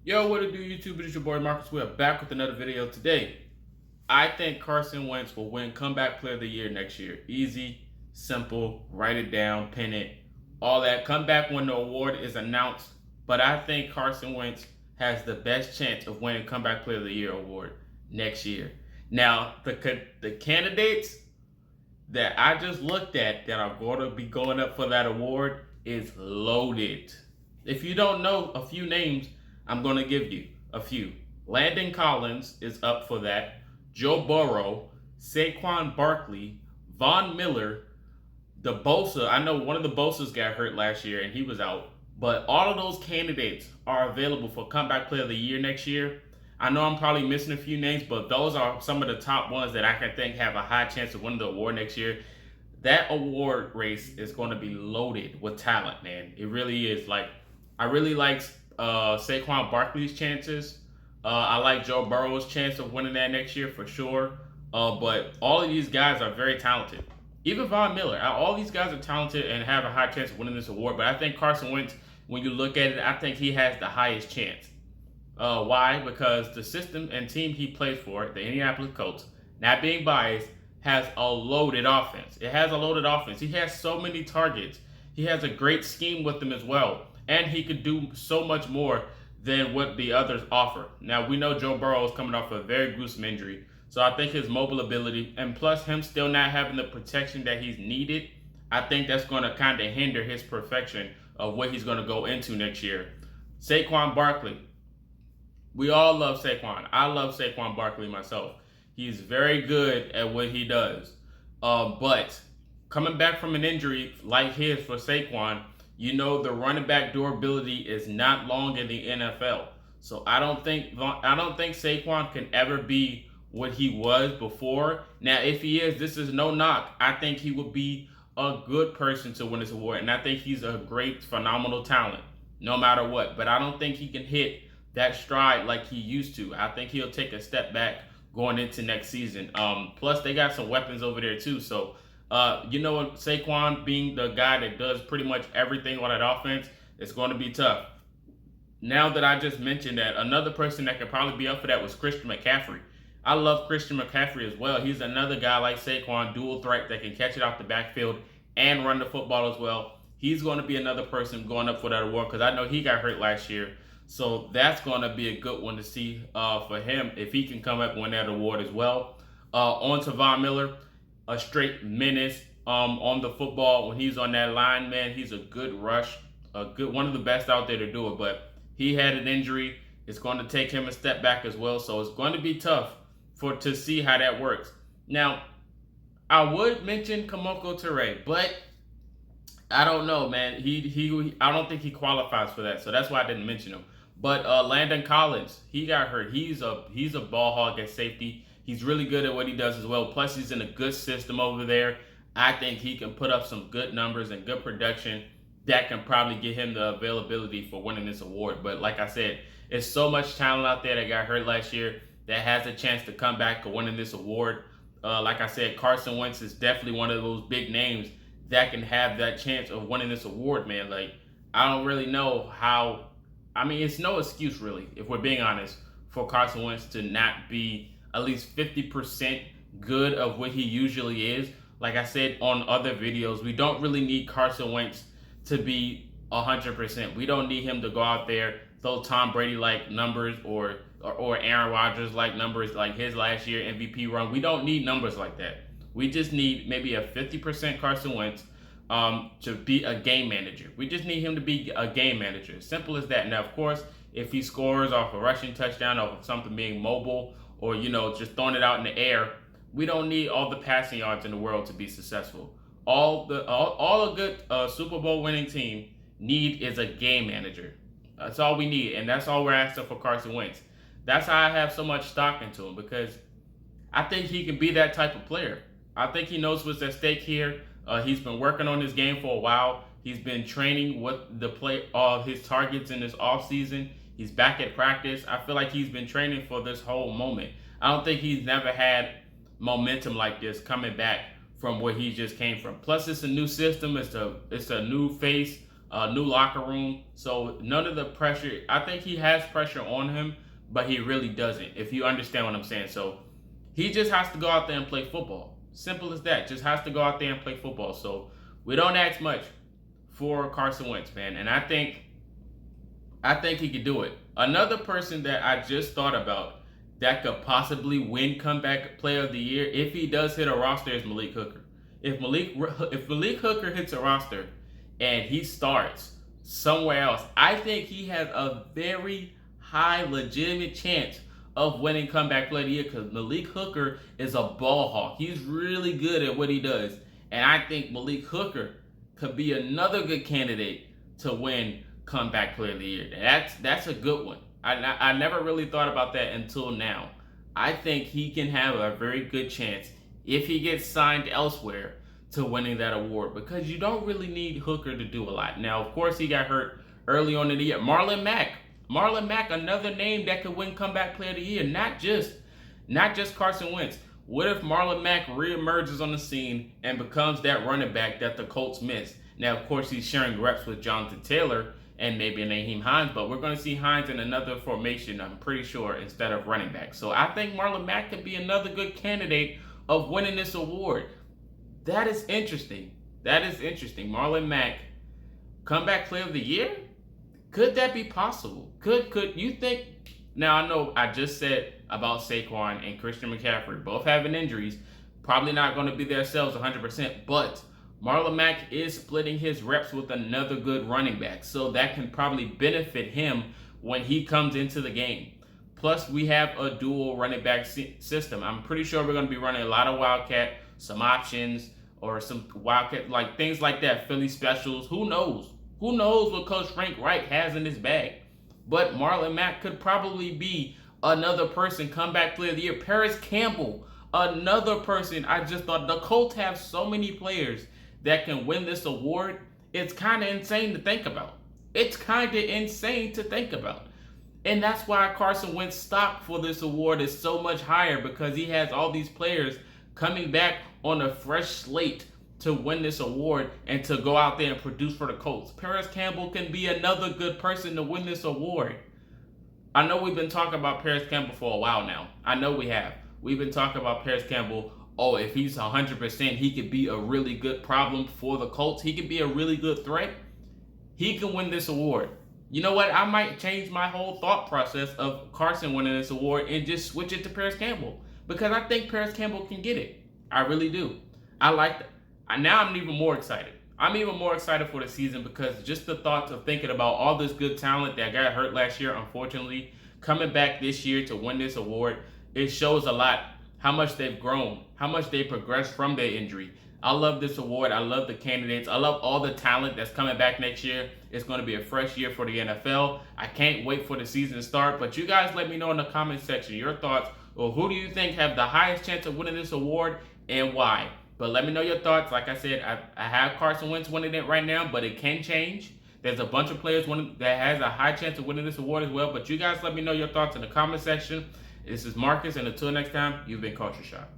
Yo, what it do, YouTube? It is your boy Marcus. We are back with another video today. I think Carson Wentz will win Comeback Player of the Year next year. Easy, simple, write it down, pin it, all that. Come back when the award is announced. But I think Carson Wentz has the best chance of winning Comeback Player of the Year award next year. Now, the candidates that I just looked at that are going to be going up for that award is loaded. If you don't know a few names, I'm going to give you a few. Landon Collins is up for that. Joe Burrow, Saquon Barkley, Von Miller, the Bosa. I know one of the Bosas got hurt last year and he was out. But all of those candidates are available for Comeback Player of the Year next year. I know I'm probably missing a few names, but those are some of the top ones that I can think have a high chance of winning the award next year. That award race is going to be loaded with talent, man. It really is. I really like Saquon Barkley's chances. I like Joe Burrow's chance of winning that next year for sure. But all of these guys are very talented. Even Von Miller. All these guys are talented and have a high chance of winning this award. But I think Carson Wentz, when you look at it, I think he has the highest chance. Why? Because the system and team he plays for, the Indianapolis Colts, not being biased, has a loaded offense. It has a loaded offense. He has so many targets. He has a great scheme with them as well. And he could do so much more than what the others offer. Now, we know Joe Burrow is coming off a very gruesome injury. So I think his mobile ability, and plus him still not having the protection that he's needed, I think that's going to kind of hinder his perfection of what he's going to go into next year. Saquon Barkley. We all love Saquon. I love Saquon Barkley myself. He's very good at what he does. But coming back from an injury like his for Saquon, you know the running back durability is not long in the NFL. So I don't think Saquon can ever be what he was before. Now, if he is, this is no knock. I think he would be a good person to win this award, and I think he's a great, phenomenal talent, no matter what. But I don't think he can hit that stride like he used to. I think he'll take a step back going into next season. Plus, they got some weapons over there too. So, you know what, Saquon being the guy that does pretty much everything on that offense, it's going to be tough. Now that I just mentioned that, another person that could probably be up for that was Christian McCaffrey. I love Christian McCaffrey as well. He's another guy like Saquon, dual threat that can catch it off the backfield and run the football as well. He's going to be another person going up for that award because I know he got hurt last year. So that's going to be a good one to see for him if he can come up and win that award as well. On to Von Miller, a straight menace on the football. When he's on that line, man, he's a good rush, one of the best out there to do it. But he had an injury. It's going to take him a step back as well. So it's going to be tough to see how that works. Now, I would mention Kamoko Toure, but I don't know, man. I don't think he qualifies for that, so that's why I didn't mention him. But Landon Collins, he got hurt. He's a ball hog at safety. He's really good at what he does as well. Plus, he's in a good system over there. I think he can put up some good numbers and good production that can probably get him the availability for winning this award. But like I said, there's so much talent out there that got hurt last year that has a chance to come back to winning this award. Like I said, Carson Wentz is definitely one of those big names that can have that chance of winning this award, man. Like, I don't really know how. I mean, it's no excuse, really, if we're being honest, for Carson Wentz to not be at least 50% good of what he usually is. Like I said on other videos, we don't really need Carson Wentz to be 100%. We don't need him to go out there, throw Tom Brady-like numbers or Aaron Rodgers-like numbers like his last year MVP run. We don't need numbers like that. We just need maybe a 50% Carson Wentz to be a game manager. We just need him to be a game manager. Simple as that. Now, of course, if he scores off a rushing touchdown or something being mobile or, just throwing it out in the air, we don't need all the passing yards in the world to be successful. All a good Super Bowl winning team need is a game manager. That's all we need, and that's all we're asking for Carson Wentz. That's how I have so much stock into him, because I think he can be that type of player. I think he knows what's at stake here. He's been working on his game for a while. He's been training with his targets in this offseason. He's back at practice. I feel like he's been training for this whole moment. I don't think he's never had momentum like this coming back from where he just came from. Plus, it's a new system. It's a new face. new locker room. So none of the pressure. I think he has pressure on him, but he really doesn't, if you understand what I'm saying. So he just has to go out there and play football. Simple as that. Just has to go out there and play football. So we don't ask much for Carson Wentz, man. And I think he could do it. Another person that I just thought about that could possibly win comeback player of the year if he does hit a roster is Malik Hooker. If Malik Hooker hits a roster and he starts somewhere else, I think he has a very high legitimate chance of winning comeback player of the year because Malik Hooker is a ball hawk. He's really good at what he does. And I think Malik Hooker could be another good candidate to win comeback player of the year. That's a good one. I never really thought about that until now. I think he can have a very good chance if he gets signed elsewhere to winning that award because you don't really need Hooker to do a lot. Now, of course, he got hurt early on in the year. Marlon Mack, another name that could win comeback player of the year, not just Carson Wentz. What if Marlon Mack reemerges on the scene and becomes that running back that the Colts missed? Now, of course, he's sharing reps with Jonathan Taylor and maybe Naheem Hines, but we're going to see Hines in another formation, I'm pretty sure, instead of running back. So I think Marlon Mack could be another good candidate of winning this award. That is interesting. Marlon Mack, comeback player of the year? Could that be possible? Could you think? Now, I know I just said about Saquon and Christian McCaffrey, both having injuries, probably not going to be themselves 100%, but Marlon Mack is splitting his reps with another good running back, so that can probably benefit him when he comes into the game. Plus, we have a dual running back system. I'm pretty sure we're going to be running a lot of Wildcat, some options, or some Wildcat, like things like that, Philly specials. Who knows? Who knows what Coach Frank Reich has in his bag? But Marlon Mack could probably be another person, comeback player of the year. Paris Campbell, another person. I just thought the Colts have so many players that can win this award. It's kind of insane to think about. And that's why Carson Wentz's stock for this award is so much higher, because he has all these players coming back on a fresh slate to win this award and to go out there and produce for the Colts. Paris Campbell can be another good person to win this award. I know we've been talking about Paris Campbell for a while now. I know we have. We've been talking about Paris Campbell. Oh, if he's 100%, he could be a really good problem for the Colts. He could be a really good threat. He can win this award. You know what? I might change my whole thought process of Carson winning this award and just switch it to Paris Campbell, because I think Paris Campbell can get it. I really do. I like that. Now I'm even more excited. I'm even more excited for the season, because just the thoughts of thinking about all this good talent that got hurt last year, unfortunately, coming back this year to win this award, it shows a lot how much they've grown, how much they progressed from their injury. I love this award. I love the candidates. I love all the talent that's coming back next year. It's going to be a fresh year for the NFL. I can't wait for the season to start. But you guys let me know in the comment section your thoughts. Or who do you think have the highest chance of winning this award and why? But let me know your thoughts. Like I said, I have Carson Wentz winning it right now, but it can change. There's a bunch of players that has a high chance of winning this award as well. But you guys let me know your thoughts in the comment section. This is Marcus, and until next time, you've been Culture Shock.